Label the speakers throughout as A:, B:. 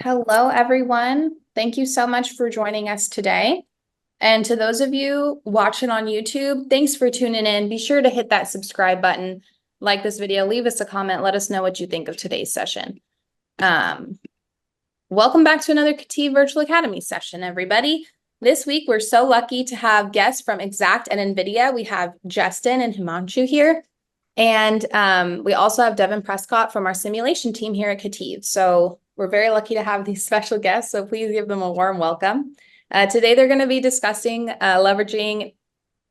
A: Hello, everyone. Thank you so much for joining us today. And to those of you watching on YouTube, thanks for tuning in. Be sure to hit that subscribe button, like this video, leave us a comment, let us know what you think of today's session. Welcome back to another KETIV Virtual Academy session, everybody. This week, we're so lucky to have guests from Exact and NVIDIA. We have Justin and Himanshu here. And we also have Devin Prescott from our simulation team here at KETIV. So we're very lucky to have these special guests, so please give them a warm welcome. Today, they're going to be discussing leveraging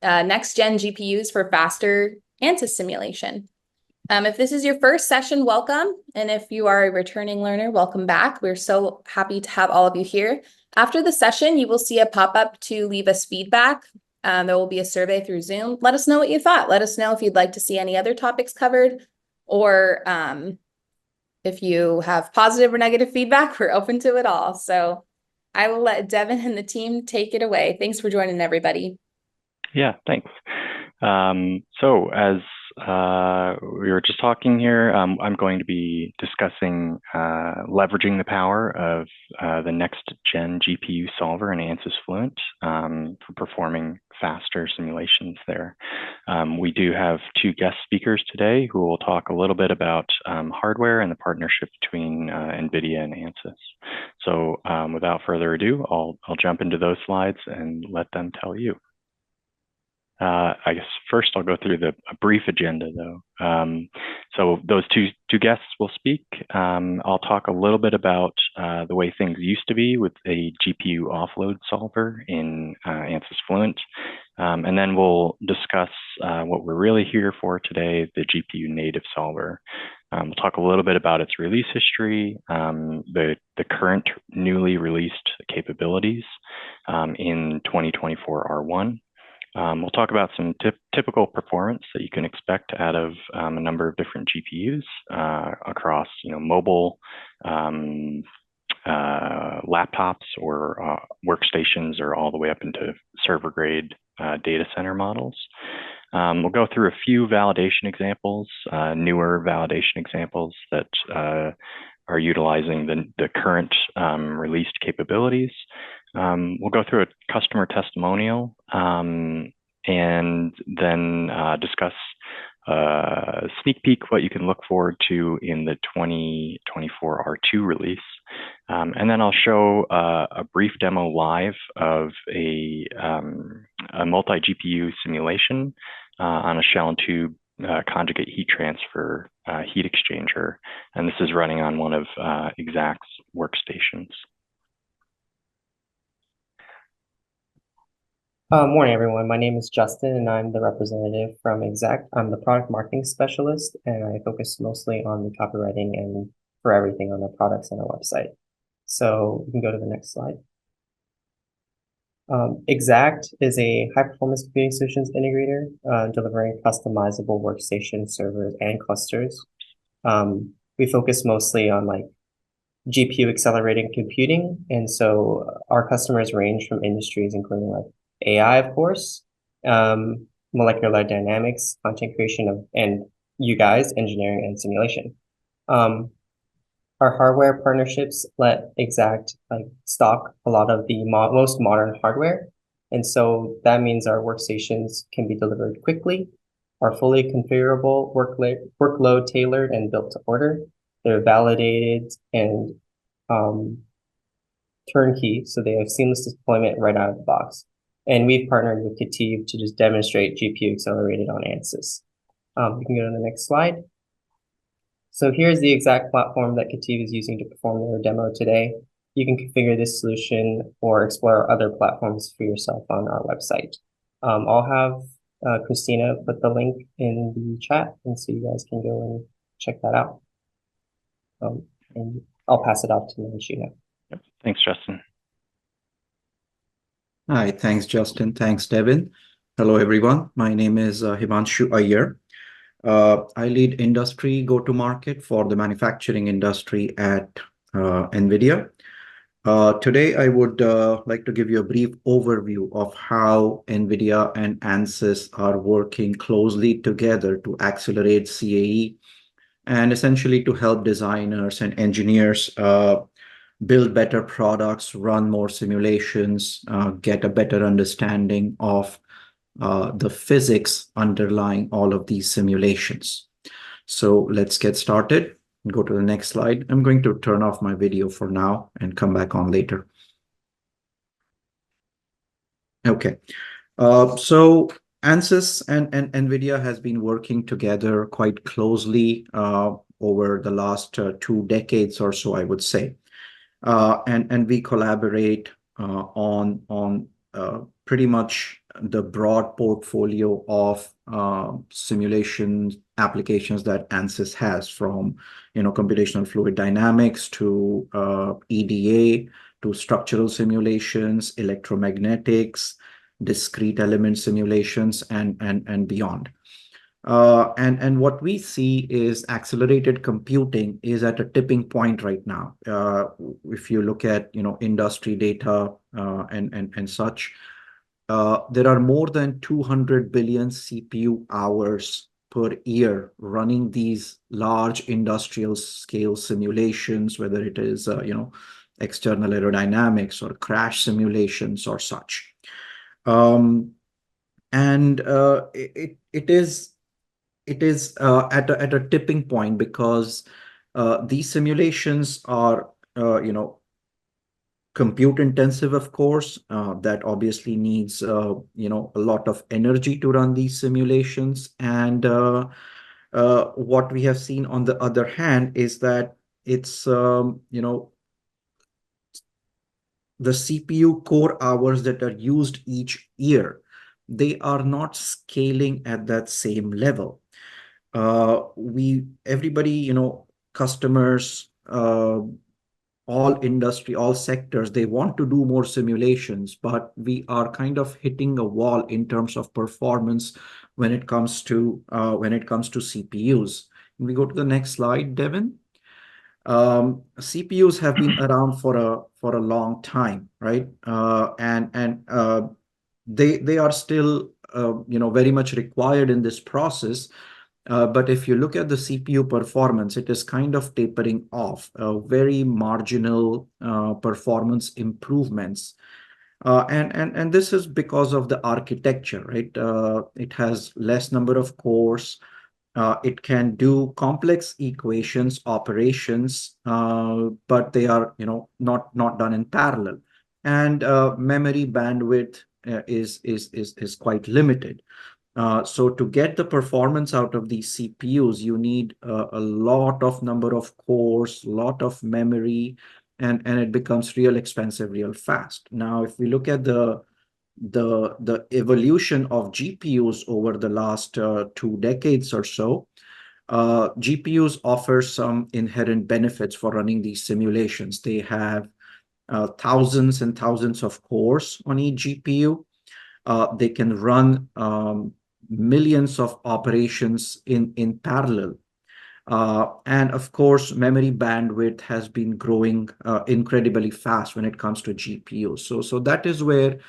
A: NextGen GPUs for faster Ansys simulation. If this is your first session, welcome. And if you are a returning learner, welcome back. We're so happy to have all of you here. After the session, you will see a pop-up to leave us feedback. There will be a survey through Zoom. Let us know what you thought. Let us know if you'd like to see any other topics covered, or if you have positive or negative feedback, we're open to it all. So I will let Devin and the team take it away. Thanks for joining, everybody.
B: Yeah, thanks. So as we were just talking here, I'm going to be discussing leveraging the power of the NextGen GPU solver in Ansys Fluent for performing faster simulations there. We do have two guest speakers today who will talk a little bit about hardware and the partnership between NVIDIA and Ansys. So without further ado, I'll jump into those slides and let them tell you. I guess first I'll go through a brief agenda though. So those two guests will speak. I'll talk a little bit about the way things used to be with a GPU offload solver in Ansys Fluent. And then we'll discuss what we're really here for today, the GPU native solver. We'll talk a little bit about its release history, the current newly released capabilities in 2024 R1. We'll talk about some typical performance that you can expect out of a number of different GPUs across, mobile, laptops or workstations, or all the way up into server-grade data center models. We'll go through a few validation examples, newer validation examples that are utilizing the current released capabilities. We'll go through a customer testimonial and then discuss a sneak peek what you can look forward to in the 2024 R2 release. And then I'll show a brief demo live of a multi-GPU simulation on a shell and tube conjugate heat transfer heat exchanger. And this is running on one of Exact's workstations.
C: Morning, everyone. My name is Justin, and I'm the representative from Exact. I'm the product marketing specialist, and I focus mostly on the copywriting and for everything on the products and our website. So you can go to the next slide. Exact is a high-performance computing solutions integrator delivering customizable workstation servers and clusters. We focus mostly on GPU accelerated computing, and so our customers range from industries including AI, of course, molecular dynamics, content creation, and you guys, engineering and simulation. Our hardware partnerships let Exact stock a lot of the most modern hardware. And so that means our workstations can be delivered quickly, are fully configurable, workload tailored and built to order. They're validated and turnkey, so they have seamless deployment right out of the box. And we've partnered with KETIV to just demonstrate GPU accelerated on Ansys. You can go to the next slide. So here's the exact platform that KETIV is using to perform their demo today. You can configure this solution or explore other platforms for yourself on our website. I'll have Christina put the link in the chat, and so you guys can go and check that out. And I'll pass it off to Himanshu now.
B: Yep. Thanks, Justin.
D: Hi, thanks, Justin. Thanks, Devin. Hello, everyone. My name is Himanshu Iyer. I lead industry go-to-market for the manufacturing industry at NVIDIA. Today, I would like to give you a brief overview of how NVIDIA and Ansys are working closely together to accelerate CAE and essentially to help designers and engineers build better products, run more simulations, get a better understanding of the physics underlying all of these simulations. So let's get started. Go to the next slide. I'm going to turn off my video for now and come back on later. Okay. So Ansys and NVIDIA has been working together quite closely over the last 2 decades or so, I would say. And we collaborate on pretty much the broad portfolio of simulation applications that Ansys has, from computational fluid dynamics to EDA to structural simulations, electromagnetics, discrete element simulations, and beyond. And what we see is accelerated computing is at a tipping point right now. If you look at industry data and such, there are more than 200 billion CPU hours per year running these large industrial scale simulations, whether it is external aerodynamics or crash simulations or such. And it is at a tipping point because these simulations are compute intensive, of course. That obviously needs a lot of energy to run these simulations. And what we have seen on the other hand is that it's the CPU core hours that are used each year, they are not scaling at that same level. Everybody, customers, all industry, all sectors, they want to do more simulations, but we are kind of hitting a wall in terms of performance when it comes to CPUs. Can we go to the next slide, Devin? CPUs have been around for a long time, right? And they are still very much required in this process. But if you look at the CPU performance, it is kind of tapering off, very marginal performance improvements. And this is because of the architecture, right? It has less number of cores. It can do complex equations, operations, but they are not done in parallel. And memory bandwidth is quite limited. So to get the performance out of these CPUs, you need a lot of number of cores, lot of memory, and it becomes real expensive real fast. Now, if we look at the evolution of GPUs over the last 2 decades or so, GPUs offer some inherent benefits for running these simulations. They have thousands and thousands of cores on each GPU. They can run millions of operations in parallel. And of course, memory bandwidth has been growing incredibly fast when it comes to GPUs. So that is where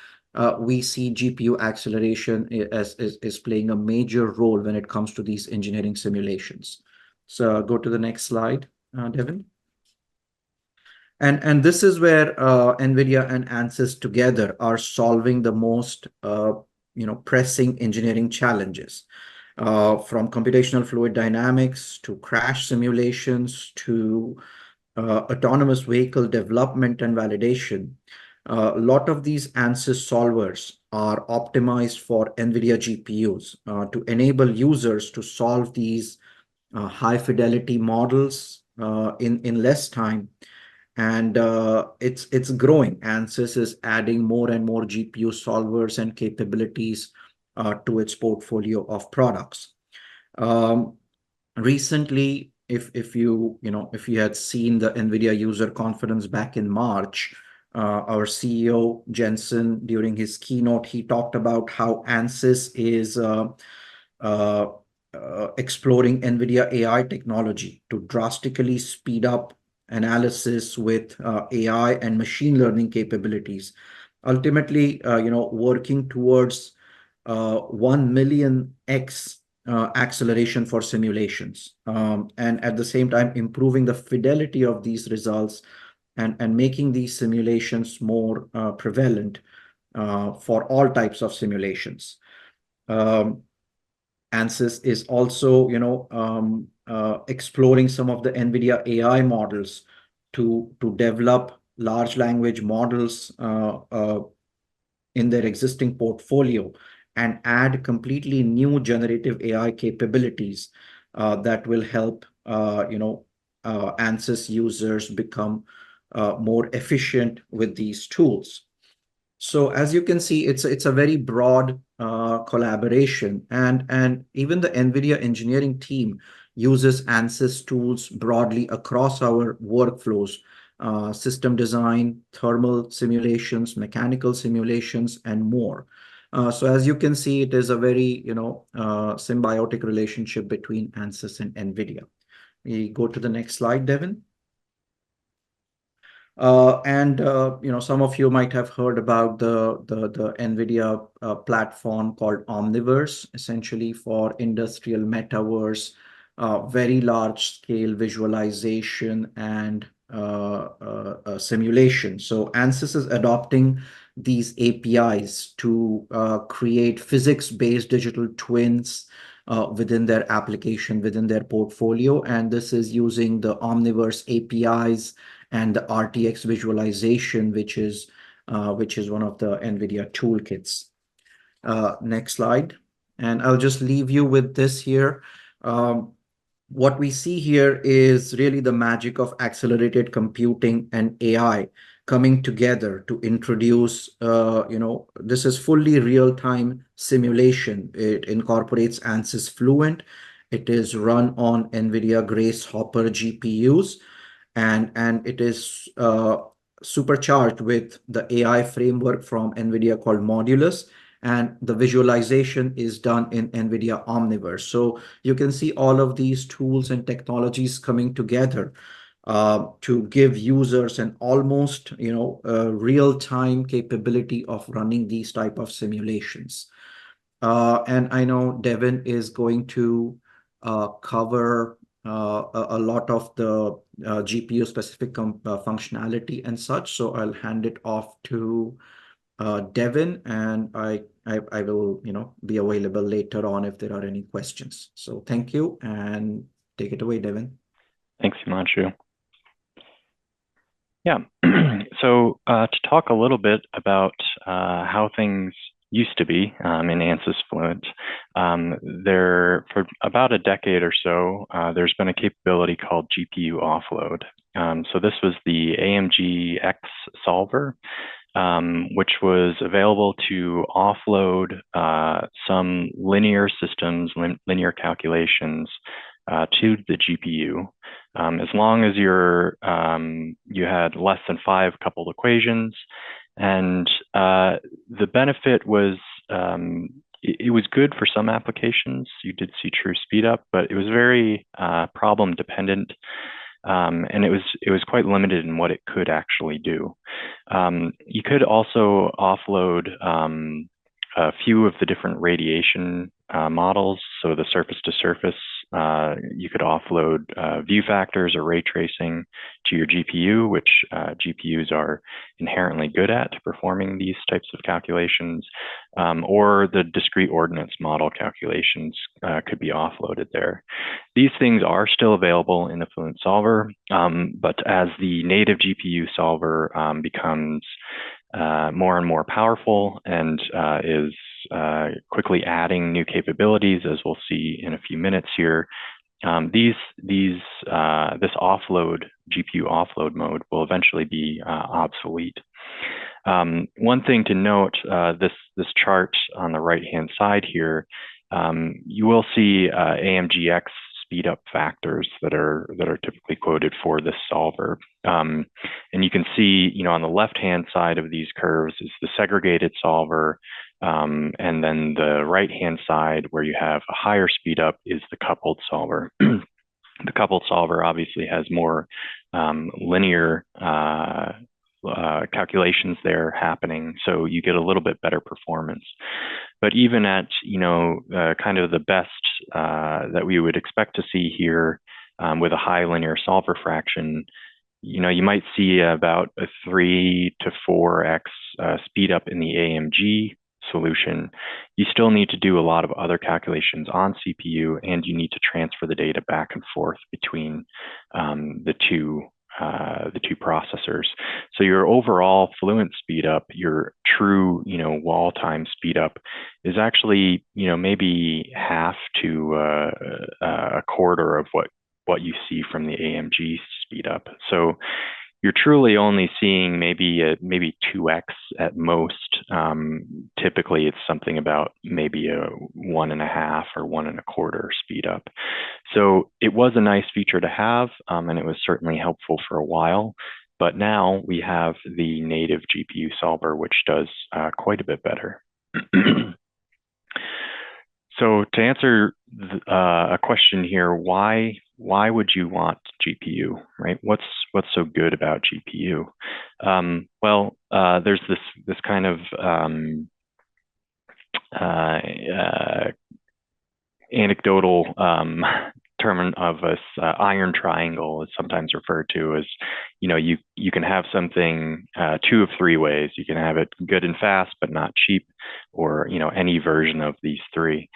D: we see GPU acceleration is playing a major role when it comes to these engineering simulations. So go to the next slide, Devin. And this is where NVIDIA and Ansys together are solving the most pressing engineering challenges, from computational fluid dynamics to crash simulations to autonomous vehicle development and validation. A lot of these Ansys solvers are optimized for NVIDIA GPUs to enable users to solve these high fidelity models in less time. And it's growing. Ansys is adding more and more GPU solvers and capabilities to its portfolio of products. Recently, if you had seen the NVIDIA user conference back in March, our CEO Jensen, during his keynote, he talked about how Ansys is exploring NVIDIA AI technology to drastically speed up analysis with AI and machine learning capabilities, ultimately working towards 1 million x acceleration for simulations, and at the same time improving the fidelity of these results and making these simulations more prevalent for all types of simulations. Ansys is also, exploring some of the NVIDIA AI models to develop large language models in their existing portfolio and add completely new generative AI capabilities that will help, Ansys users become more efficient with these tools. So as you can see, it's a very broad collaboration, and even the NVIDIA engineering team uses Ansys tools broadly across our workflows, system design, thermal simulations, mechanical simulations, and more. So as you can see, it is a very symbiotic relationship between Ansys and NVIDIA. We go to the next slide, Devin. Some of you might have heard about the NVIDIA platform called Omniverse, essentially for industrial metaverse, very large scale visualization and simulation. So Ansys is adopting these APIs to create physics-based digital twins within their application, within their portfolio. And this is using the Omniverse APIs and the RTX visualization, which is one of the NVIDIA toolkits. Next slide. And I'll just leave you with this here. What we see here is really the magic of accelerated computing and AI coming together to introduce, this is fully real-time simulation. It incorporates Ansys Fluent. It is run on NVIDIA Grace Hopper GPUs. And it is supercharged with the AI framework from NVIDIA called Modulus, and the visualization is done in NVIDIA Omniverse. So you can see all of these tools and technologies coming together to give users an almost real-time capability of running these type of simulations. And I know Devin is going to cover a lot of the GPU specific functionality and such. So I'll hand it off to Devin, and I will be available later on if there are any questions. So thank you, and take it away, Devin.
B: Thanks, Himanshu. Yeah, so to talk a little bit about how things used to be in Ansys Fluent, for about a decade or so, there's been a capability called GPU offload. So this was the AMG X solver, which was available to offload some linear systems, linear calculations to the GPU. As long as you had less than 5 coupled equations. And the benefit was it was good for some applications. You did see true speed up, but it was very problem dependent. And it was quite limited in what it could actually do. You could also offload a few of the different radiation models. So the surface to surface, you could offload view factors or ray tracing to your GPU, which GPUs are inherently good at performing these types of calculations, or the discrete ordnance model calculations could be offloaded there. These things are still available in the Fluent solver, but as the native GPU solver becomes more and more powerful and is quickly adding new capabilities, as we'll see in a few minutes here, this offload, GPU offload mode, will eventually be obsolete. One thing to note, this chart on the right-hand side here, you will see AMG X speed up factors that are typically quoted for this solver. And you can see, on the left-hand side of these curves is the segregated solver, and then the right-hand side where you have a higher speed up is the coupled solver. The coupled solver obviously has more linear calculations there happening, so you get a little bit better performance. But even at kind of the best that we would expect to see here with a high linear solver fraction, you might see about a 3 to 4x speed up in the AMG solution. You still need to do a lot of other calculations on CPU, and you need to transfer the data back and forth between the two processors. So your overall Fluent speed up, your true, wall time speed up, is actually, maybe half to a quarter of what you see from the AMG speed up. So you're truly only seeing maybe 2x at most. Typically, it's something about maybe a 1.5 or 1.25 speed up. So it was a nice feature to have, and it was certainly helpful for a while. But now we have the native GPU solver, which does quite a bit better. So to answer a question here, why would you want GPU, right? What's so good about GPU? Well, there's this kind of anecdotal term of this iron triangle is sometimes referred to as, you can have something 2 of 3 ways. You can have it good and fast, but not cheap, or, any version of these 3.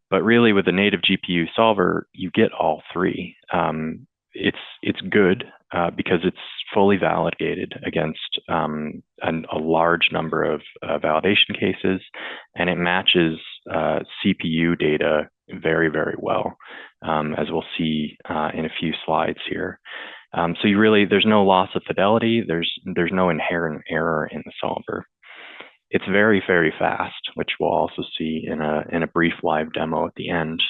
B: But really, with the native GPU solver, you get all 3. It's good because it's fully validated against a large number of validation cases, and it matches CPU data very, very well, as we'll see in a few slides here. So there's no loss of fidelity. There's no inherent error in the solver. It's very, very fast, which we'll also see in a brief live demo at the end.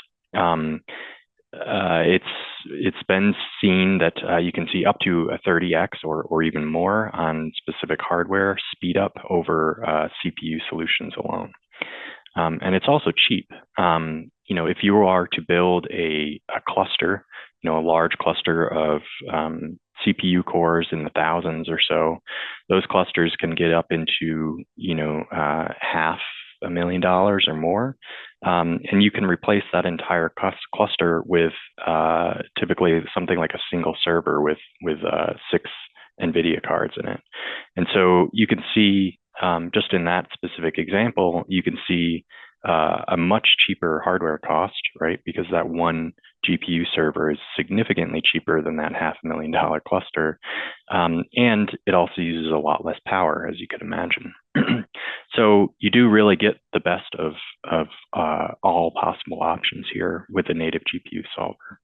B: It's been seen that you can see up to a 30x or even more on specific hardware speed up over CPU solutions alone. And it's also cheap. If you are to build a cluster, a large cluster of CPU cores in the thousands or so, those clusters can get up into, $500,000 or more. And you can replace that entire cluster with typically something like a single server with 6 NVIDIA cards in it. And so you can see, just in that specific example, you can see a much cheaper hardware cost, right? Because that one GPU server is significantly cheaper than that $500,000 cluster. And it also uses a lot less power, as you could imagine. So you do really get the best of all possible options here with the native GPU solver.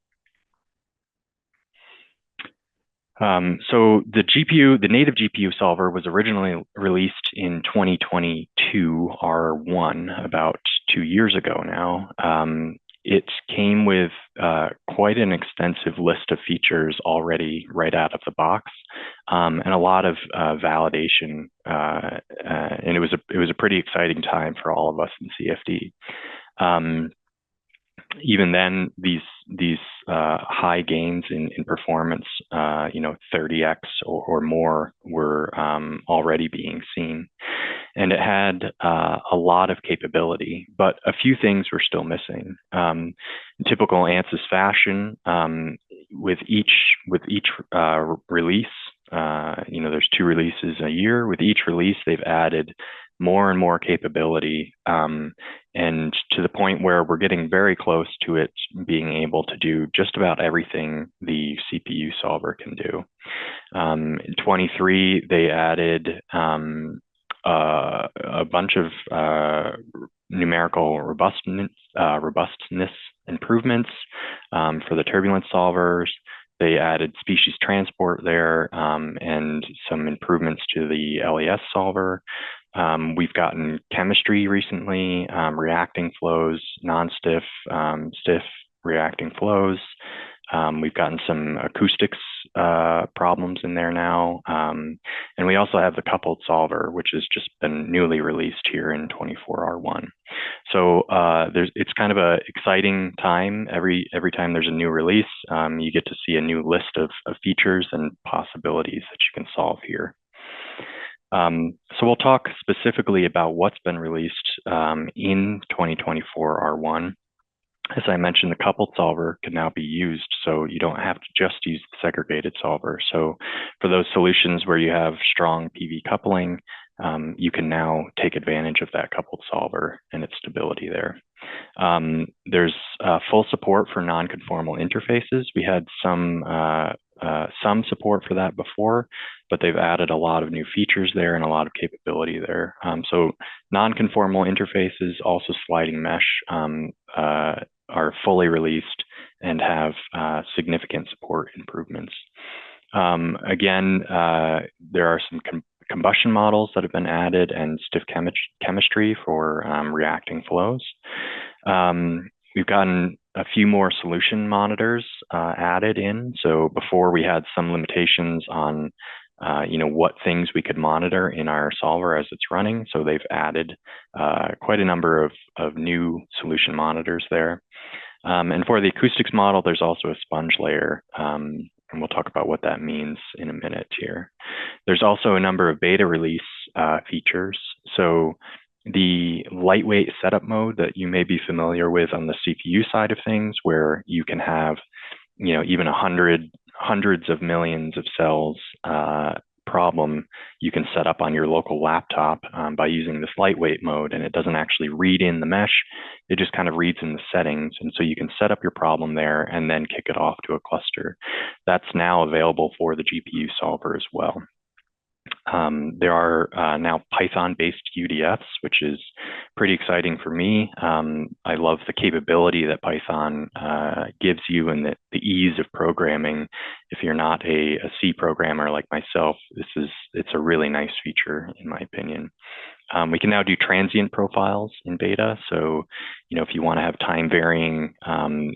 B: So the native GPU solver was originally released in 2022 R1, about 2 years ago now. It came with quite an extensive list of features already right out of the box, and a lot of validation. And it was a pretty exciting time for all of us in CFD. Even then, these high gains in performance, 30x or more, were already being seen, and it had a lot of capability, but a few things were still missing. In typical Ansys fashion, with each release, there's 2 releases a year. With each release, they've added more and more capability, and to the point where we're getting very close to it being able to do just about everything the CPU solver can do. In 23, they added a bunch of numerical robustness improvements for the turbulence solvers. They added species transport there, and some improvements to the LES solver. We've gotten chemistry recently, reacting flows, non-stiff, stiff reacting flows. We've gotten some acoustics problems in there now. And we also have the coupled solver, which has just been newly released here in 24R1. So it's kind of an exciting time. Every time there's a new release, you get to see a new list of features and possibilities that you can solve here. So we'll talk specifically about what's been released in 2024 R1. as I mentioned, the coupled solver can now be used, so you don't have to just use the segregated solver. So for those solutions where you have strong PV coupling, you can now take advantage of that coupled solver and its stability there. There's full support for non-conformal interfaces. We had some support for that before, but they've added a lot of new features there and a lot of capability there. So non-conformal interfaces, also sliding mesh, are fully released and have significant support improvements. Again, there are some combustion models that have been added and stiff chemistry for reacting flows. We've gotten a few more solution monitors added in. So before we had some limitations on what things we could monitor in our solver as it's running. So they've added quite a number of new solution monitors there. And for the acoustics model, there's also a sponge layer. And we'll talk about what that means in a minute here. There's also a number of beta release features. So the lightweight setup mode that you may be familiar with on the CPU side of things, where you can have, even hundreds of millions of cells problem, you can set up on your local laptop by using this lightweight mode, and it doesn't actually read in the mesh. It just kind of reads in the settings. And so you can set up your problem there and then kick it off to a cluster. That's now available for the GPU solver as well. There are now Python-based UDFs, which is pretty exciting for me. I love the capability that Python gives you and the ease of programming. If you're not a C programmer like myself, it's a really nice feature, in my opinion. We can now do transient profiles in beta. So, if you want to have time varying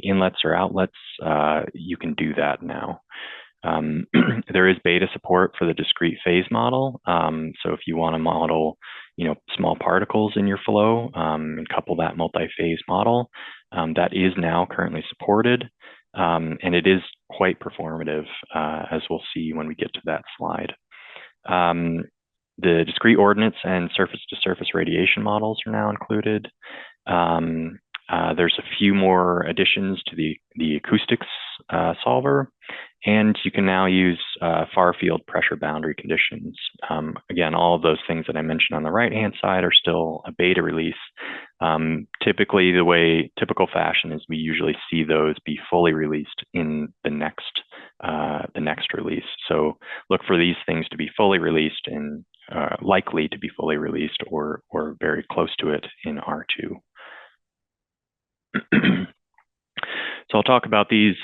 B: inlets or outlets, you can do that now. There is beta support for the discrete phase model. So if you want to model, small particles in your flow and couple that multi-phase model, that is now currently supported. And it is quite performative, as we'll see when we get to that slide. The discrete ordinates and surface-to-surface radiation models are now included. There's a few more additions to the acoustics solver, and you can now use far field pressure boundary conditions. Again, all of those things that I mentioned on the right-hand side are still a beta release. Typically, typical fashion is we usually see those be fully released in the next release. So look for these things to be fully released and likely to be fully released or very close to it in R2. So I'll talk about these,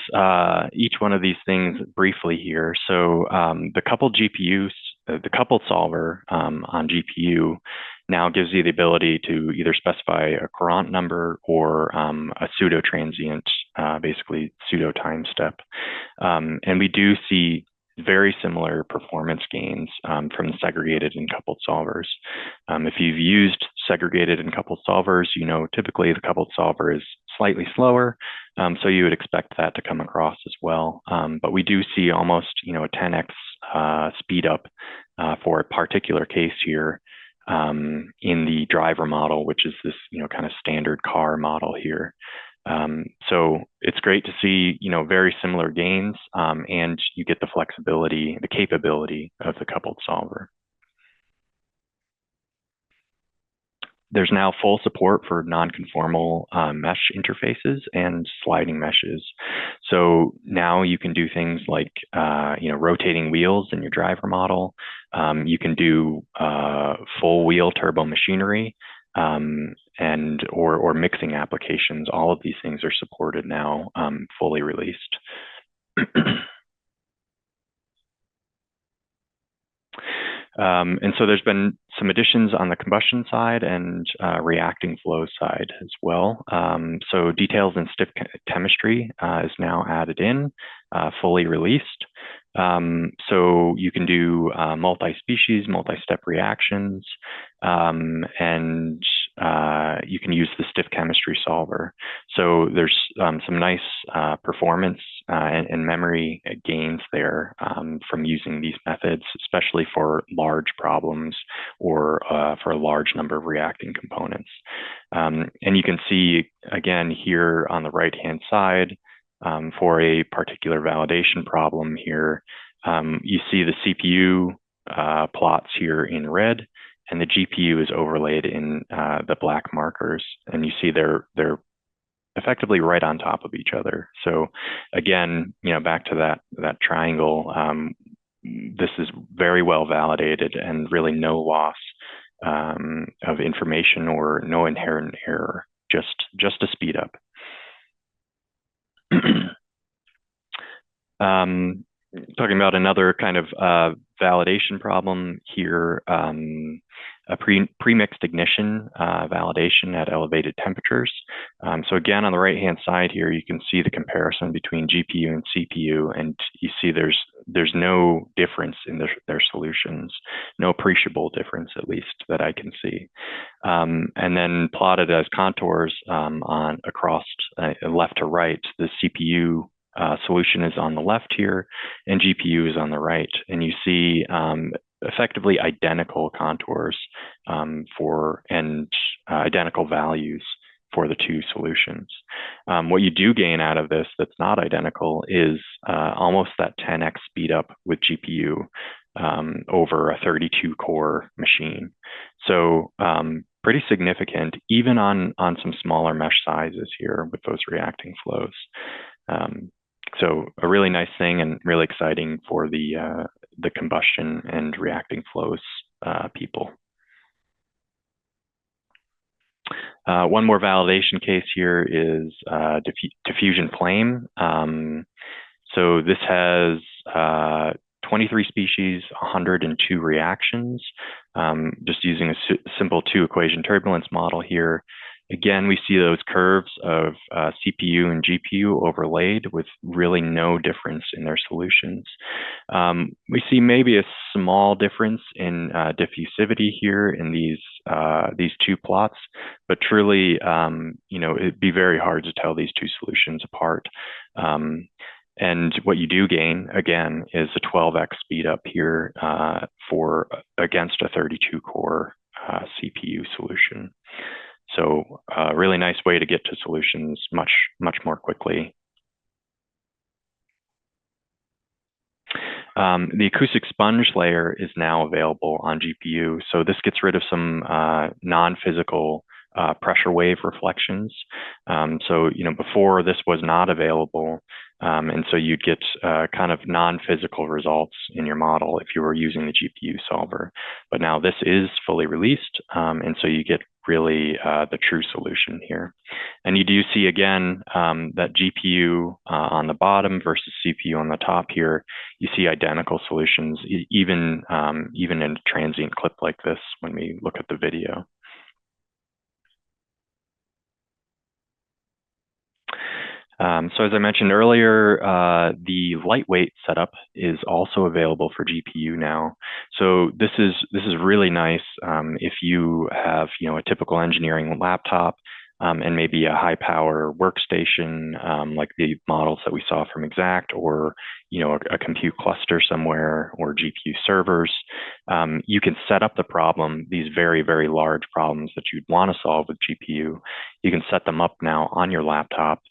B: each one of these things briefly here. So the coupled GPUs, the coupled solver on GPU now gives you the ability to either specify a Courant number or a pseudo transient, basically pseudo time step. And we do see very similar performance gains from the segregated and coupled solvers. If you've used segregated and coupled solvers, typically the coupled solver is slightly slower, so you would expect that to come across as well. But we do see almost, a 10x speed up for a particular case here in the driver model, which is this, kind of standard car model here. So it's great to see, very similar gains, and you get the flexibility, the capability of the coupled solver. There's now full support for non-conformal mesh interfaces and sliding meshes. So now you can do things like, rotating wheels in your driver model. You can do full wheel turbo machinery. Or mixing applications. All of these things are supported now, fully released. And so there's been some additions on the combustion side and reacting flow side as well. So details in stiff chemistry is now added in, fully released. So you can do multi-species, multi-step reactions, and you can use the stiff chemistry solver. So there's some nice performance and memory gains there from using these methods, especially for large problems or for a large number of reacting components. And you can see, again, here on the right-hand side, for a particular validation problem here, you see the CPU plots here in red, and the GPU is overlaid in the black markers, and you see they're effectively right on top of each other. So again, back to that triangle, this is very well validated and really no loss of information or no inherent error, just a speed up. Talking about another kind of validation problem here, a pre-mixed ignition validation at elevated temperatures. So again, on the right-hand side here, you can see the comparison between GPU and CPU, and you see there's no difference in their solutions, no appreciable difference, at least that I can see. And then plotted as contours on across left to right, the CPU solution is on the left here, and GPU is on the right. And you see effectively identical contours identical values for the two solutions. What you do gain out of this that's not identical is almost that 10x speed up with GPU over a 32-core machine. So pretty significant, even on some smaller mesh sizes here with those reacting flows. So a really nice thing and really exciting for the combustion and reacting flows people. One more validation case here is diffusion flame. So this has 23 species, 102 reactions, just using a simple two-equation turbulence model here. Again, we see those curves of CPU and GPU overlaid with really no difference in their solutions. We see maybe a small difference in diffusivity here in these two plots, but truly, it'd be very hard to tell these two solutions apart. And what you do gain, again, is a 12x speed up here against a 32-core CPU solution. So a really nice way to get to solutions much more quickly. The acoustic sponge layer is now available on GPU. So this gets rid of some non-physical pressure wave reflections. So, before this was not available. And so you'd get kind of non-physical results in your model if you were using the GPU solver. But now this is fully released. And so you get really the true solution here. And you do see, again, that GPU on the bottom versus CPU on the top here, you see identical solutions, even in a transient clip like this when we look at the video. So as I mentioned earlier, the lightweight setup is also available for GPU now. So this is really nice if you have a typical engineering laptop and maybe a high power workstation like the models that we saw from Exact, or a compute cluster somewhere, or GPU servers. You can set up the problem, these very, very large problems that you'd want to solve with GPU. You can set them up now on your laptop.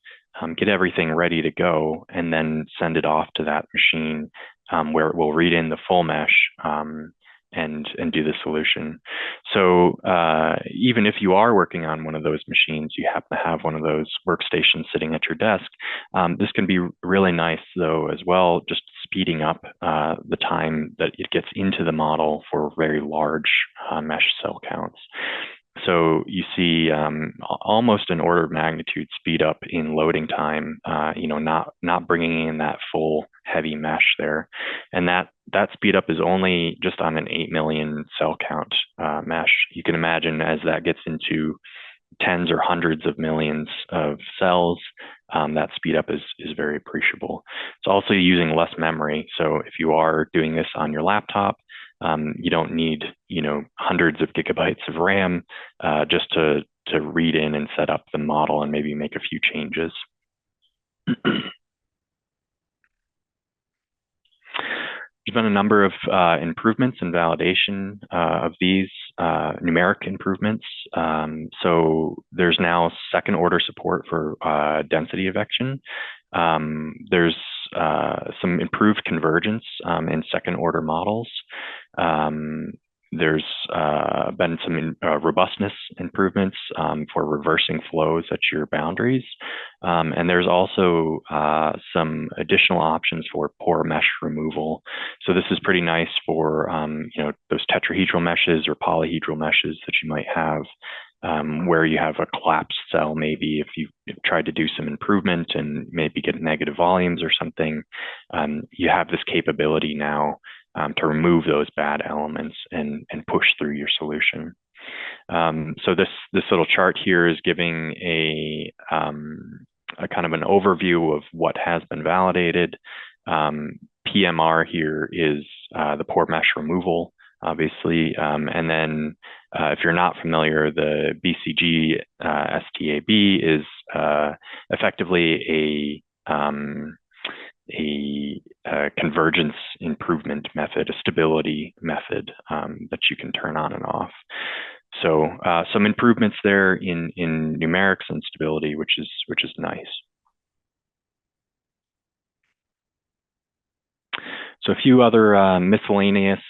B: Get everything ready to go, and then send it off to that machine where it will read in the full mesh and do the solution. So even if you are working on one of those machines, you happen to have one of those workstations sitting at your desk, this can be really nice though as well, just speeding up the time that it gets into the model for very large mesh cell counts. So you see almost an order of magnitude speed up in loading time, not bringing in that full heavy mesh there. And that speed up is only just on an 8 million cell count mesh. You can imagine as that gets into tens or hundreds of millions of cells, that speed up is very appreciable. It's also using less memory. So if you are doing this on your laptop, You don't need, hundreds of gigabytes of RAM just to read in and set up the model and maybe make a few changes. There's been a number of improvements and validation of these numeric improvements. So there's now second order support for density eviction. There's some improved convergence in second order models. There's been some robustness improvements for reversing flows at your boundaries. And there's also some additional options for pore mesh removal. So this is pretty nice for those tetrahedral meshes or polyhedral meshes that you might have where you have a collapsed cell. Maybe if you've tried to do some improvement and maybe get negative volumes or something, you have this capability now to remove those bad elements and push through your solution. So this little chart here is giving a kind of an overview of what has been validated. PMR here is the pore mesh removal, obviously, and then if you're not familiar, the BCG STAB is effectively a convergence improvement method, a stability method that you can turn on and off. So some improvements there in numerics and stability, which is nice. So a few other miscellaneous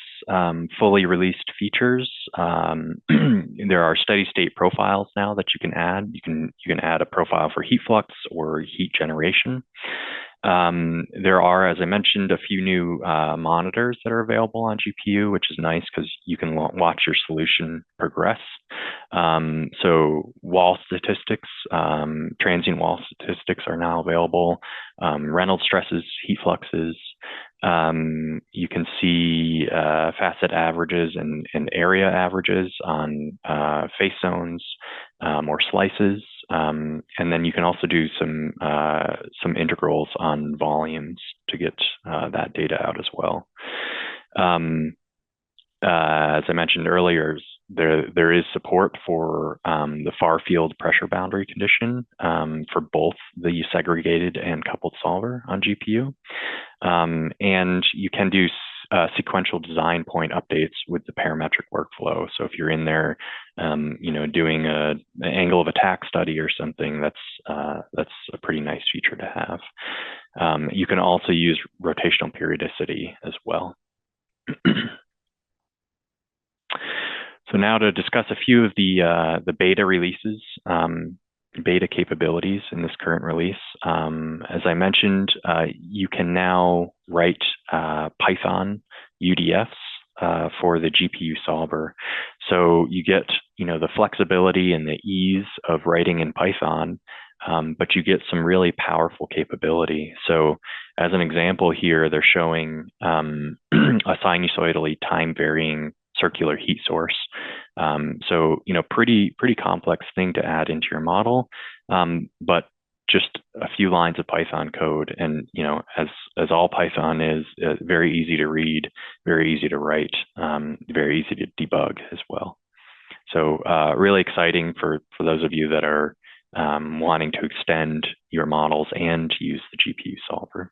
B: fully released features. There are steady state profiles now that you can add. You can add a profile for heat flux or heat generation. There are, as I mentioned, a few new monitors that are available on GPU, which is nice because you can watch your solution progress. So wall statistics, transient wall statistics are now available. Reynolds stresses, heat fluxes. You can see facet averages and area averages on face zones or slices. And then you can also do some integrals on volumes to get that data out as well. As I mentioned earlier, there is support for the far field pressure boundary condition for both the segregated and coupled solver on GPU. And you can do sequential design point updates with the parametric workflow. So if you're in there, doing an angle of attack study or something, that's a pretty nice feature to have. You can also use rotational periodicity as well. So now to discuss a few of the beta releases, beta capabilities in this current release. As I mentioned, you can now write Python UDFs for the GPU solver. So you get the flexibility and the ease of writing in Python, but you get some really powerful capability. So as an example here, they're showing a sinusoidally time varying circular heat source. So, pretty complex thing to add into your model, but just a few lines of Python code. And, as all Python is, very easy to read, very easy to write, very easy to debug as well. So really exciting for those of you that are wanting to extend your models and use the GPU solver.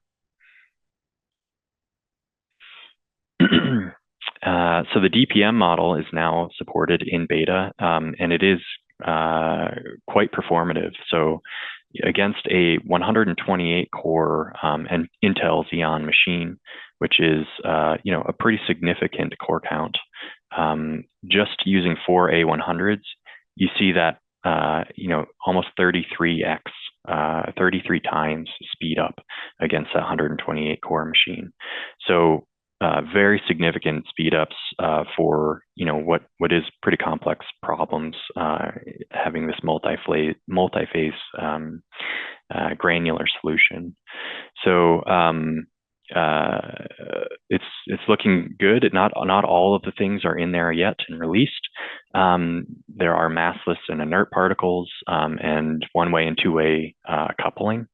B: So the DPM model is now supported in beta, and it is quite performative. So against a 128 core and Intel Xeon machine, which is a pretty significant core count, just using 4 A100s, you see that almost 33x, 33 times speed up against a 128 core machine. So very significant speed ups for what is pretty complex problems, having this multi-phase granular solution. So it's looking good. Not all of the things are in there yet and released. There are massless and inert particles, and one-way and two-way coupling.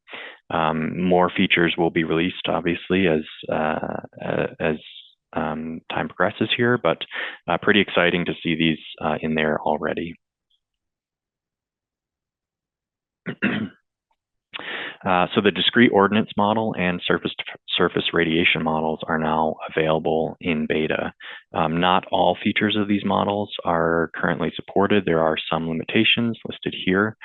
B: More features will be released, obviously, as time progresses. progresses here, but pretty exciting to see these in there already. So the discrete ordnance model and surface radiation models are now available in beta. Not all features of these models are currently supported. There are some limitations listed here,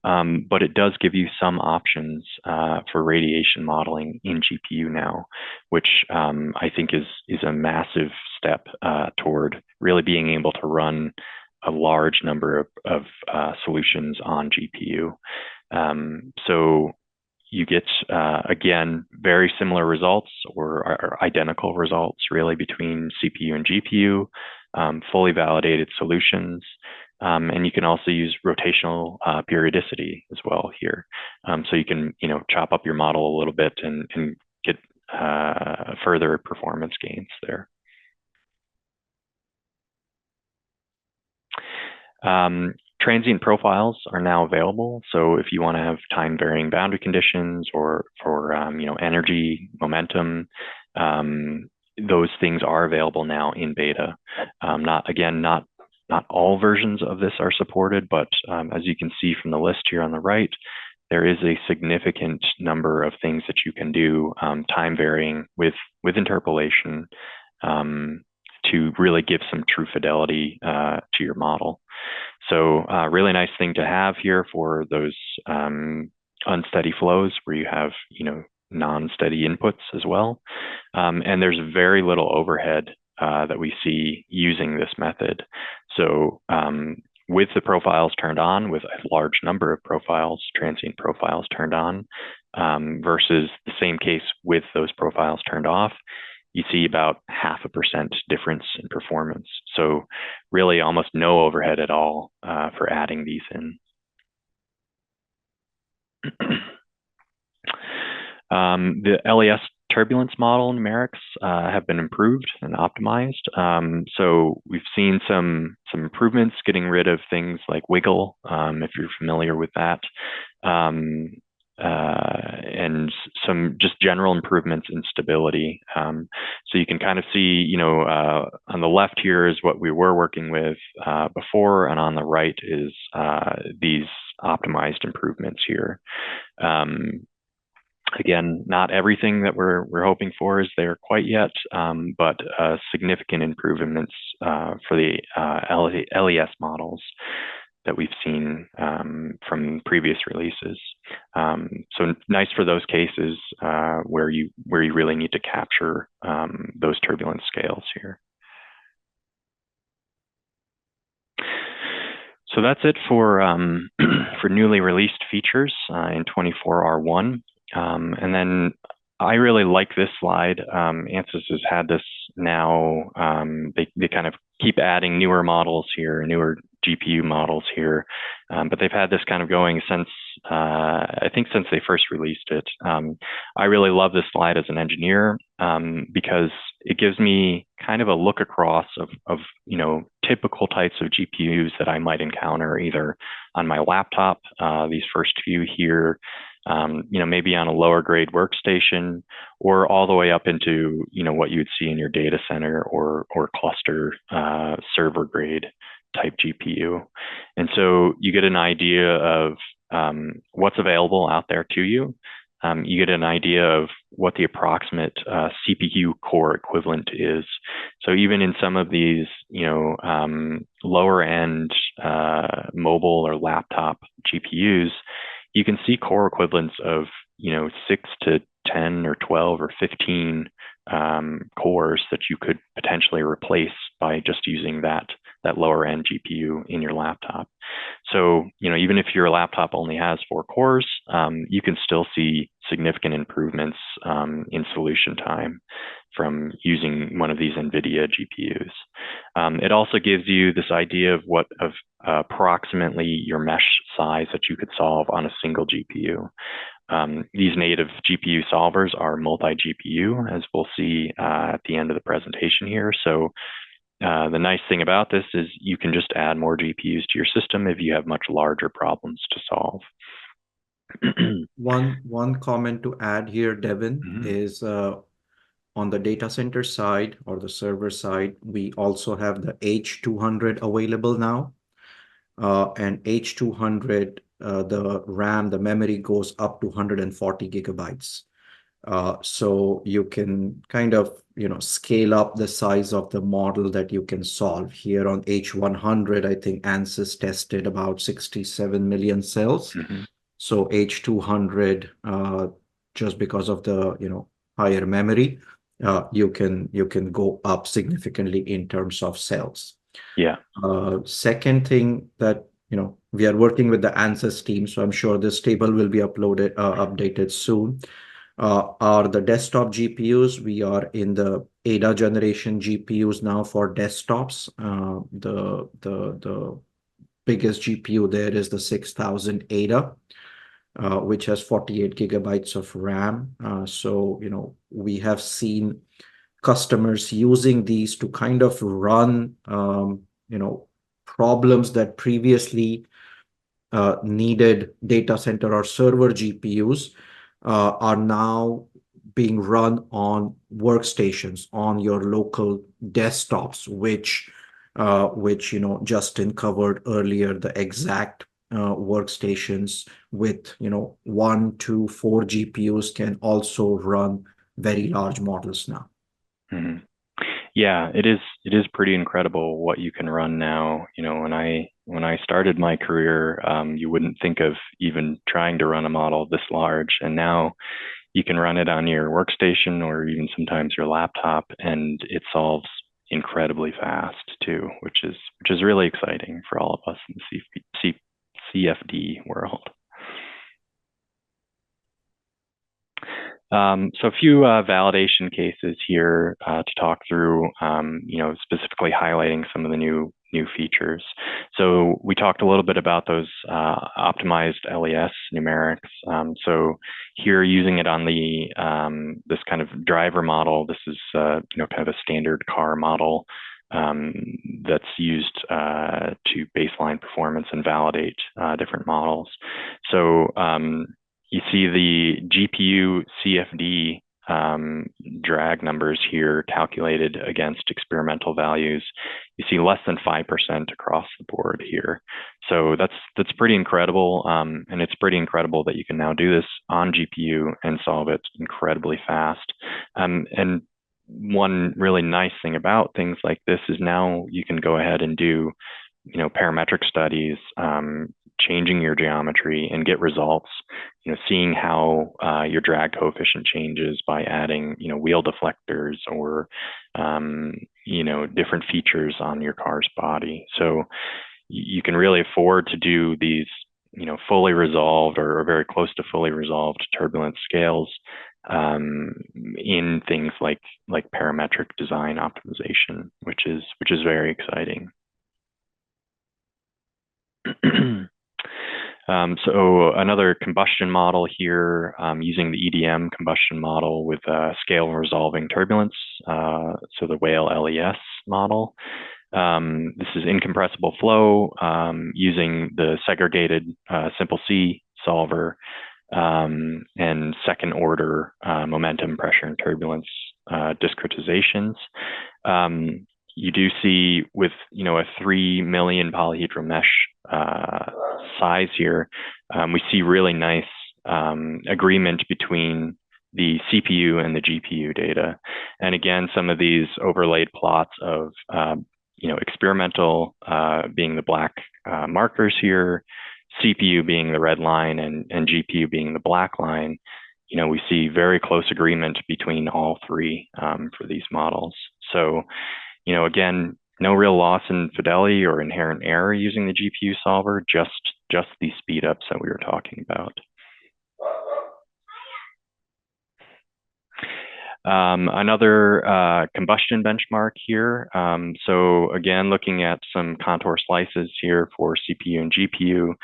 B: but it does give you some options for radiation modeling in GPU now, which I think is a massive step toward really being able to run a large number of solutions on GPU. So you get, again, very similar results or identical results really between CPU and GPU, fully validated solutions. And you can also use rotational periodicity as well here. So you can, chop up your model a little bit and get further performance gains there. Transient profiles are now available. So if you want to have time varying boundary conditions or for energy, momentum, those things are available now in beta. Not all versions of this are supported, but as you can see from the list here on the right, there is a significant number of things that you can do time varying with interpolation to really give some true fidelity to your model. So really nice thing to have here for those unsteady flows where you have, non-steady inputs as well. And there's very little overhead that we see using this method. So with the profiles turned on, with a large number of profiles, transient profiles turned on, versus the same case with those profiles turned off, you see about 0.5% difference in performance. So really almost no overhead at all for adding these in. The LES turbulence model numerics have been improved and optimized. So we've seen some improvements getting rid of things like wiggle, if you're familiar with that. And some just general improvements in stability. So you can kind of see, on the left here is what we were working with before, and on the right is these optimized improvements here. Again, not everything that we're hoping for is there quite yet, but significant improvements for the LES models that we've seen from previous releases. So nice for those cases where you really need to capture those turbulence scales here. So that's it for for newly released features in 24R1. And then I really like this slide. Ansys has had this now. They kind of keep adding newer models here, newer GPU models here, but they've had this kind of going since, I think since they first released it. I really love this slide as an engineer because it gives me kind of a look across of typical types of GPUs that I might encounter either on my laptop, these first few here, maybe on a lower grade workstation, or all the way up into, what you would see in your data center or cluster server grade type GPU. And so you get an idea of what's available out there to you. You get an idea of what the approximate CPU core equivalent is. So even in some of these, lower end mobile or laptop GPUs, you can see core equivalents of 6 to 10 or 12 or 15 cores that you could potentially replace by just using that lower end GPU in your laptop. So even if your laptop only has 4 cores, you can still see significant improvements in solution time from using one of these NVIDIA GPUs. It also gives you this idea of what approximately your mesh size that you could solve on a single GPU. These native GPU solvers are multi-GPU, as we'll see at the end of the presentation here. So the nice thing about this is you can just add more GPUs to your system if you have much larger problems to solve.
D: One comment to add here, Devin, is on the data center side or the server side, we also have the H200 available now. And H200, the RAM, the memory goes up to 140 gigabytes. So you can kind of, scale up the size of the model that you can solve. Here on H100, I think Ansys tested about 67 million cells.
B: Mm-hmm.
D: So H200, just because of the, higher memory, you can go up significantly in terms of cells.
B: Yeah.
D: Second thing that, we are working with the Ansys team, so I'm sure this table will be updated soon. Are the desktop GPUs. We are in the ADA generation GPUs now for desktops. The biggest GPU there is the 6000 ADA, which has 48 gigabytes of RAM. So, we have seen customers using these to kind of run, problems that previously needed data center or server GPUs are now being run on workstations on your local desktops, which Justin covered earlier, the exact workstations with 1, 2, 4 GPUs can also run very large models now.
B: Mm-hmm. Yeah, it is pretty incredible what you can run now. When I started my career, you wouldn't think of even trying to run a model this large, and now you can run it on your workstation or even sometimes your laptop, and it solves incredibly fast too, which is really exciting for all of us in the CFD world. So a few validation cases here to talk through, specifically highlighting some of the new features. So we talked a little bit about those optimized LES numerics. So here, using it on the this kind of driver model, this is kind of a standard car model that's used to baseline performance and validate different models. So you see the GPU CFD drag numbers here calculated against experimental values. You see less than 5% across the board here. So that's pretty incredible. And it's pretty incredible that you can now do this on GPU and solve it incredibly fast. And one really nice thing about things like this is now you can go ahead and do parametric studies, changing your geometry and get results, seeing how your drag coefficient changes by adding, wheel deflectors or, different features on your car's body. So you can really afford to do these, fully resolved or very close to fully resolved turbulence scales in things like parametric design optimization, which is very exciting. So another combustion model here, using the EDM combustion model with scale resolving turbulence. So the Whale LES model. This is incompressible flow using the segregated simple C solver and second order momentum, pressure, and turbulence discretizations. You do see with a 3 million polyhedral mesh size here, we see really nice agreement between the CPU and the GPU data. And again, some of these overlaid plots of experimental being the black markers here, CPU being the red line, and GPU being the black line. We see very close agreement between all three for these models. So again, no real loss in fidelity or inherent error using the GPU solver, just these speed ups that we were talking about. Another combustion benchmark here. So again, looking at some contour slices here for CPU and GPU,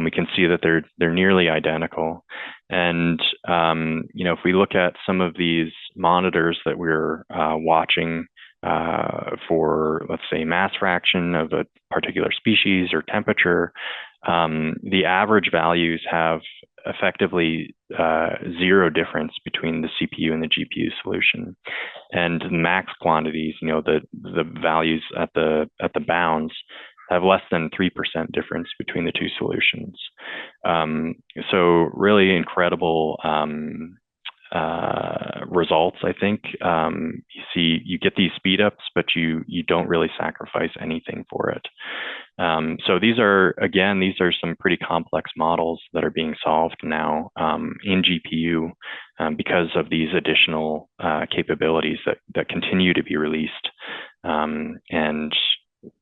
B: we can see that they're nearly identical. And if we look at some of these monitors that we're watching for, let's say, mass fraction of a particular species or temperature, the average values have effectively zero difference between the CPU and the GPU solution. And max quantities, the values at the bounds have less than 3% difference between the two solutions. So really incredible results, I think. You get these speed ups, but you don't really sacrifice anything for it. So these are some pretty complex models that are being solved now in GPU because of these additional capabilities that continue to be released. And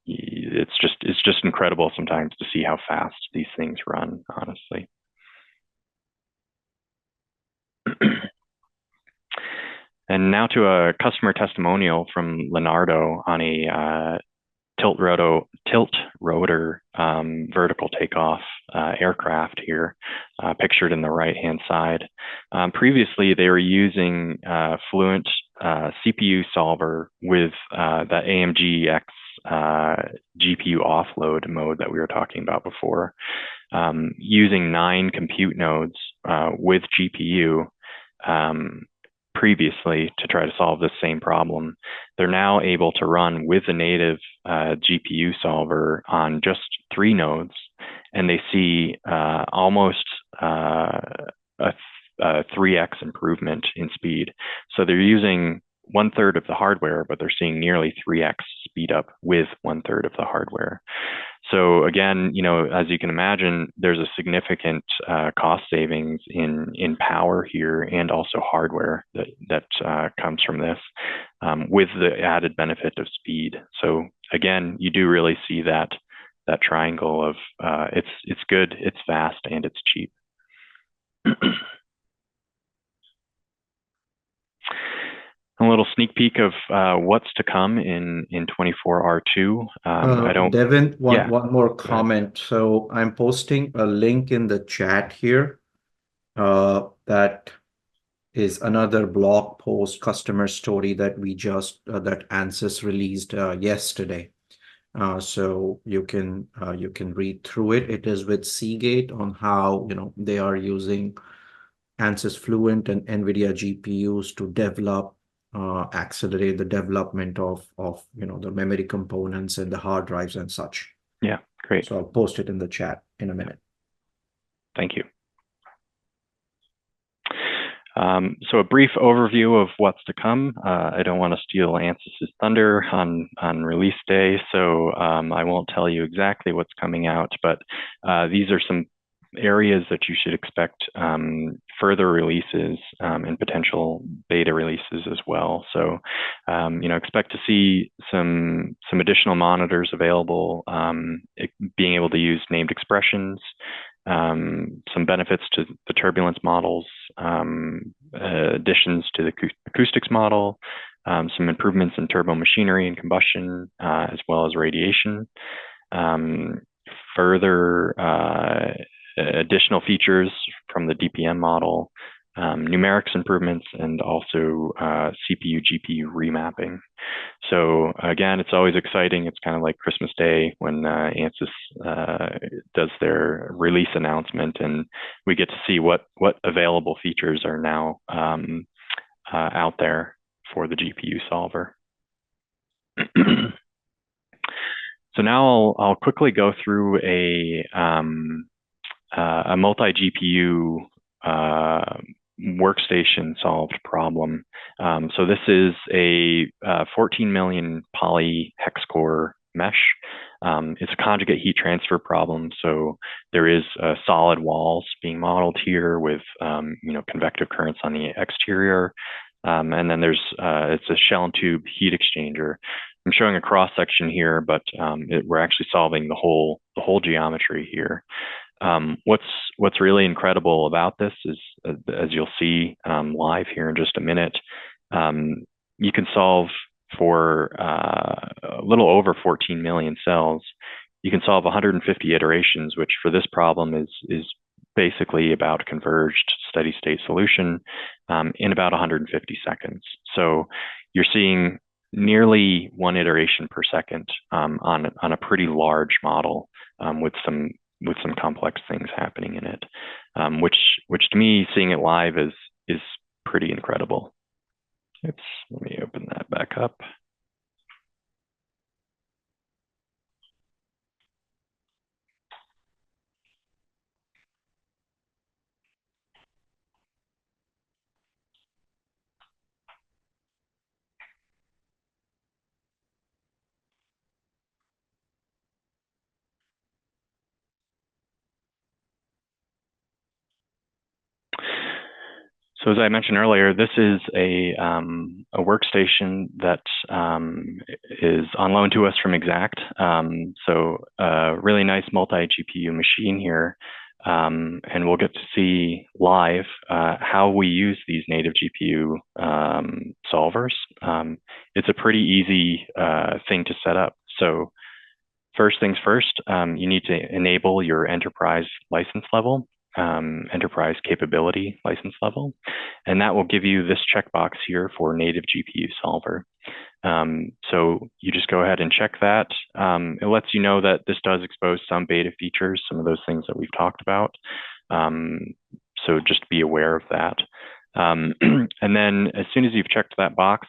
B: it's just incredible sometimes to see how fast these things run, honestly. And now to a customer testimonial from Leonardo on a tilt rotor vertical takeoff aircraft here, pictured in the right-hand side. Previously, they were using Fluent CPU solver with the AMG X GPU offload mode that we were talking about before, using 9 compute nodes with GPU previously to try to solve this same problem. They're now able to run with the native GPU solver on just 3 nodes, and they see almost a 3x improvement in speed. So they're using 1/3 of the hardware, but they're seeing nearly 3x speed up with 1/3 of the hardware. So again, as you can imagine, there's a significant cost savings in power here and also hardware that comes from this, with the added benefit of speed. So again, you do really see that triangle of it's good, it's fast, and it's cheap. A little sneak peek of what's to come in 24R2.
D: Devin, one more comment. So I'm posting a link in the chat here. That is another blog post customer story that we just that Ansys released yesterday. So you can read through it. It is with Seagate on how they are using Ansys Fluent and NVIDIA GPUs to develop. Accelerate the development of the memory components and the hard drives and such.
B: Yeah, great.
D: So I'll post it in the chat in a minute.
B: Thank you. So a brief overview of what's to come. I don't want to steal Ansys's thunder on release day, so I won't tell you exactly what's coming out, but these are some areas that you should expect further releases and potential beta releases as well. So, expect to see some additional monitors available, being able to use named expressions, some benefits to the turbulence models, additions to the acoustics model, some improvements in turbo machinery and combustion, as well as radiation. Further additional features from the DPM model, numerics improvements, and also CPU GPU remapping. So again, it's always exciting. It's kind of like Christmas Day when Ansys does their release announcement, and we get to see what available features are now out there for the GPU solver. So now I'll quickly go through a multi-GPU workstation solved problem. So this is a 14 million poly hex core mesh. It's a conjugate heat transfer problem. So there is solid walls being modeled here with convective currents on the exterior. And then there's it's a shell and tube heat exchanger. I'm showing a cross section here, but we're actually solving the whole geometry here. What's really incredible about this is, as you'll see live here in just a minute, you can solve for a little over 14 million cells. You can solve 150 iterations, which for this problem is basically about converged steady state solution in about 150 seconds. So you're seeing nearly 1 iteration per second on a pretty large model with some complex things happening in it. which to me, seeing it live is pretty incredible. Oops, let me open that back up. So as I mentioned earlier, this is a workstation that is on loan to us from Exact. So a really nice multi-GPU machine here. And we'll get to see live how we use these native GPU solvers. It's a pretty easy thing to set up. So first things first, you need to enable your enterprise license level. Enterprise capability license level, and that will give you this checkbox here for native GPU solver. So you just go ahead and check that. It lets you know that this does expose some beta features, some of those things that we've talked about. So just be aware of that. And then as soon as you've checked that box,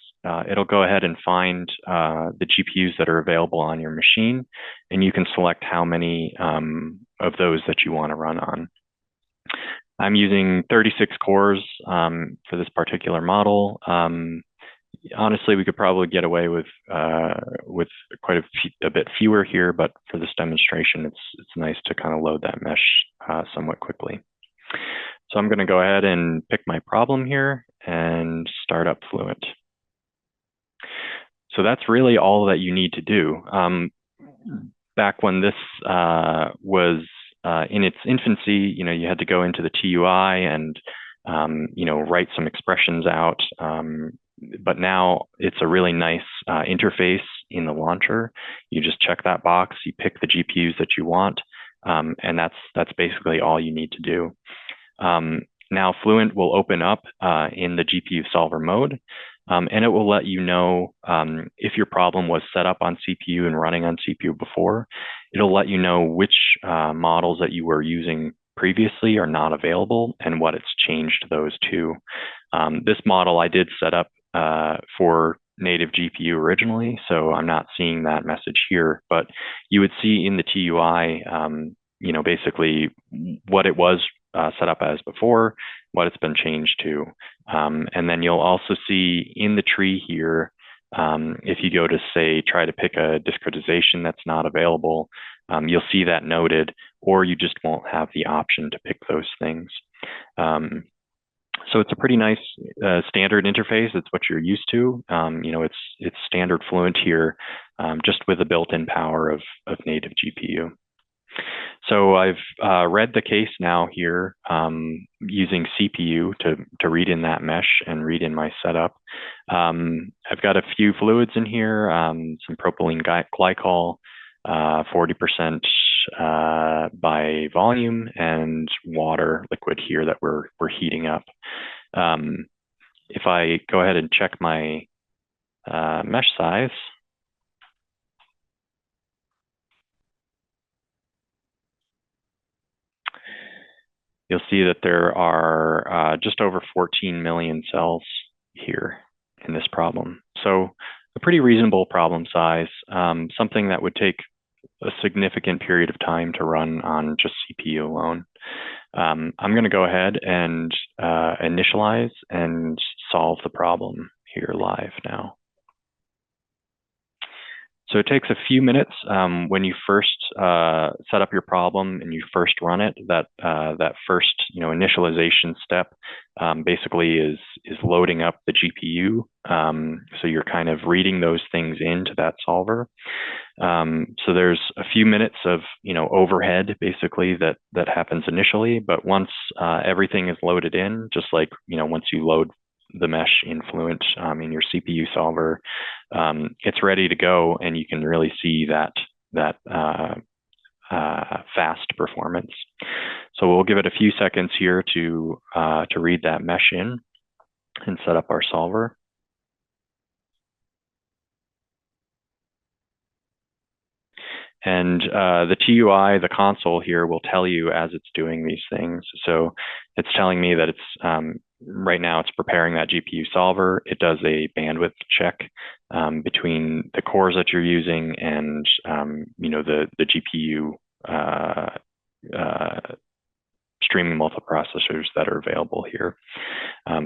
B: it'll go ahead and find the GPUs that are available on your machine, and you can select how many of those that you want to run on. I'm using 36 cores for this particular model. Honestly, we could probably get away with quite a bit fewer here, but for this demonstration, it's nice to kind of load that mesh somewhat quickly. So I'm going to go ahead and pick my problem here and start up Fluent. So that's really all that you need to do. Back when this was in its infancy, you had to go into the TUI and, write some expressions out. But now it's a really nice interface in the launcher. You just check that box, you pick the GPUs that you want, and that's basically all you need to do. Now Fluent will open up in the GPU solver mode. And it will let you know if your problem was set up on CPU and running on CPU before. It'll let you know which models that you were using previously are not available and what it's changed those to. This model I did set up for native GPU originally, so I'm not seeing that message here, but you would see in the TUI, basically what it was set up as before, what it's been changed to. And then you'll also see in the tree here, if you go to say, try to pick a discretization that's not available, you'll see that noted, or you just won't have the option to pick those things. So it's a pretty nice standard interface. It's what you're used to. It's standard Fluent here, just with the built-in power of native GPU. So I've read the case now here using CPU to read in that mesh and read in my setup. I've got a few fluids in here, some propylene glycol, 40% by volume, and water liquid here that we're heating up. If I go ahead and check my mesh size, you'll see that there are just over 14 million cells here in this problem. So a pretty reasonable problem size, something that would take a significant period of time to run on just CPU alone. I'm going to go ahead and initialize and solve the problem here live now. So it takes a few minutes when you first set up your problem and you first run it. That first initialization step basically is loading up the GPU. So you're kind of reading those things into that solver. So there's a few minutes of overhead basically that happens initially, but once everything is loaded in, just like once you load the mesh in Fluent in your CPU solver, it's ready to go, and you can really see that fast performance. So we'll give it a few seconds here to read that mesh in and set up our solver. And the TUI, the console here, will tell you as it's doing these things. So it's telling me that it's right now it's preparing that GPU solver. It does a bandwidth check between the cores that you're using and the GPU streaming multiprocessors that are available here.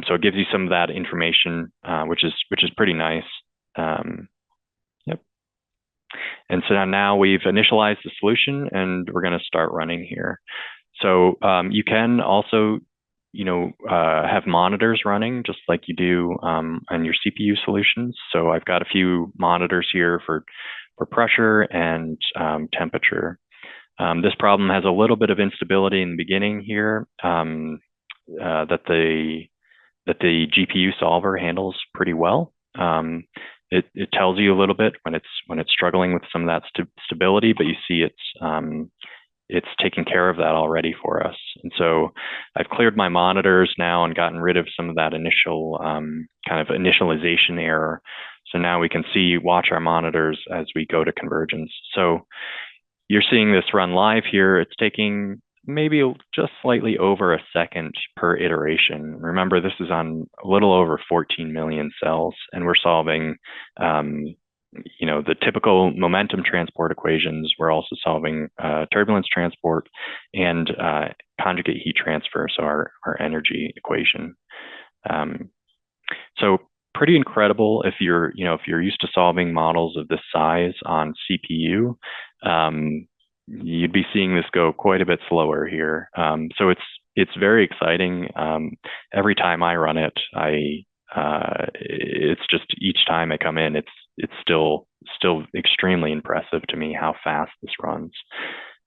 B: So it gives you some of that information, which is pretty nice. Yep. And so now we've initialized the solution, and we're going to start running here. So you can also, have monitors running just like you do on your CPU solutions. So I've got a few monitors here for pressure and temperature. This problem has a little bit of instability in the beginning here that the GPU solver handles pretty well. It tells you a little bit when it's struggling with some of that stability, but you see it's taking care of that already for us. And so I've cleared my monitors now and gotten rid of some of that initial kind of initialization error. So now we can watch our monitors as we go to convergence. So you're seeing this run live here. It's taking maybe just slightly over a second per iteration. Remember, this is on a little over 14 million cells, and we're solving, the typical momentum transport equations. We're also solving turbulence transport and conjugate heat transfer, so our energy equation. So pretty incredible if you're used to solving models of this size on CPU. You'd be seeing this go quite a bit slower here. So it's very exciting. Every time I run it, it's just each time I come in, it's still extremely impressive to me how fast this runs.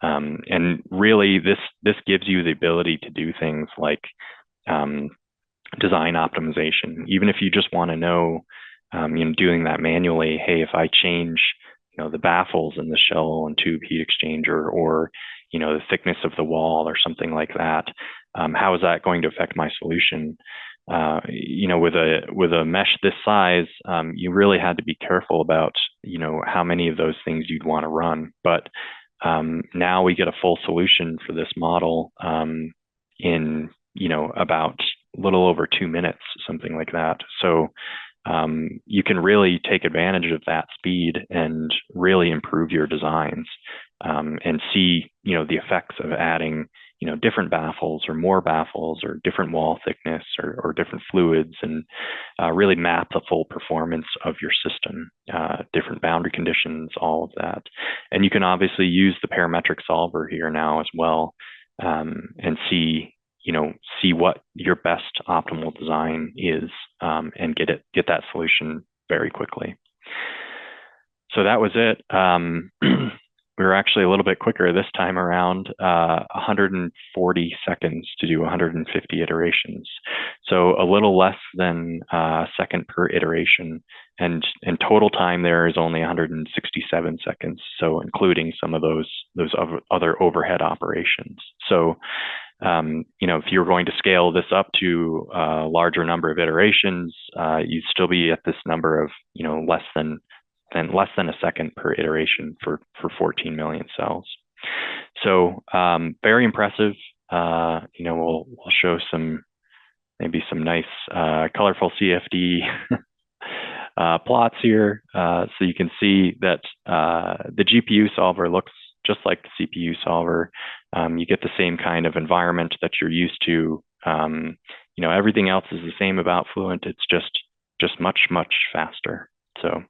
B: And really, this gives you the ability to do things like design optimization. Even if you just want to know, doing that manually. Hey, if I change the baffles in the shell and tube heat exchanger, or the thickness of the wall or something like that, how is that going to affect my solution? With a mesh this size, you really had to be careful about how many of those things you'd want to run. But now we get a full solution for this model in about a little over 2 minutes, something like that. So you can really take advantage of that speed and really improve your designs and see, the effects of adding, different baffles or more baffles or different wall thickness or different fluids, and really map the full performance of your system, different boundary conditions, all of that. And you can obviously use the parametric solver here now as well, and see what your best optimal design is, and get that solution very quickly. So that was it. We were actually a little bit quicker this time around, 140 seconds to do 150 iterations. So a little less than a second per iteration. And total time there is only 167 seconds. So including some of those other overhead operations. So if you're going to scale this up to a larger number of iterations, you'd still be at this number of less than a second per iteration for 14 million cells. So very impressive. We'll show maybe some nice colorful CFD plots here, so you can see that the GPU solver looks just like the CPU solver. You get the same kind of environment that you're used to. Everything else is the same about Fluent. It's just much faster. So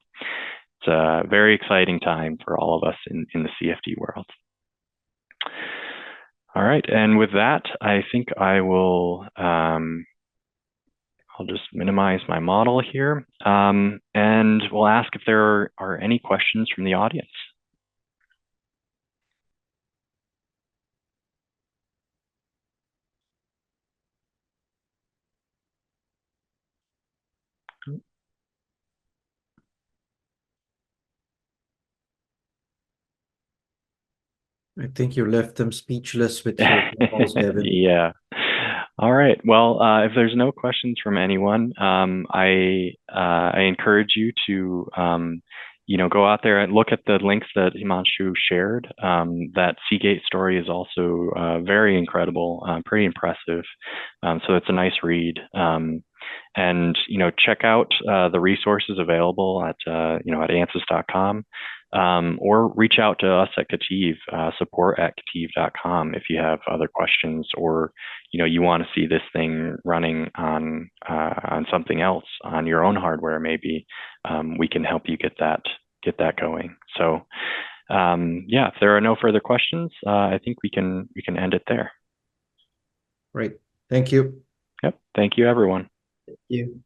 B: it's a very exciting time for all of us in the CFD world. All right, and with that, I think I will. I'll just minimize my model here, and we'll ask if there are any questions from the audience.
D: I think you left them speechless with your calls, David.
B: Yeah. All right. Well, if there's no questions from anyone, I encourage you to go out there and look at the links that Himanshu shared. That Seagate story is also very incredible, pretty impressive. So it's a nice read. And check out the resources available at at ansys.com, or reach out to us at KETIV, support@ketiv.com, if you have other questions, or you want to see this thing running on something else, on your own hardware maybe. We can help you get that going. So yeah, if there are no further questions, I think we can end it there.
D: Great. Thank you.
B: Yep. Thank you, everyone.
C: Thank you.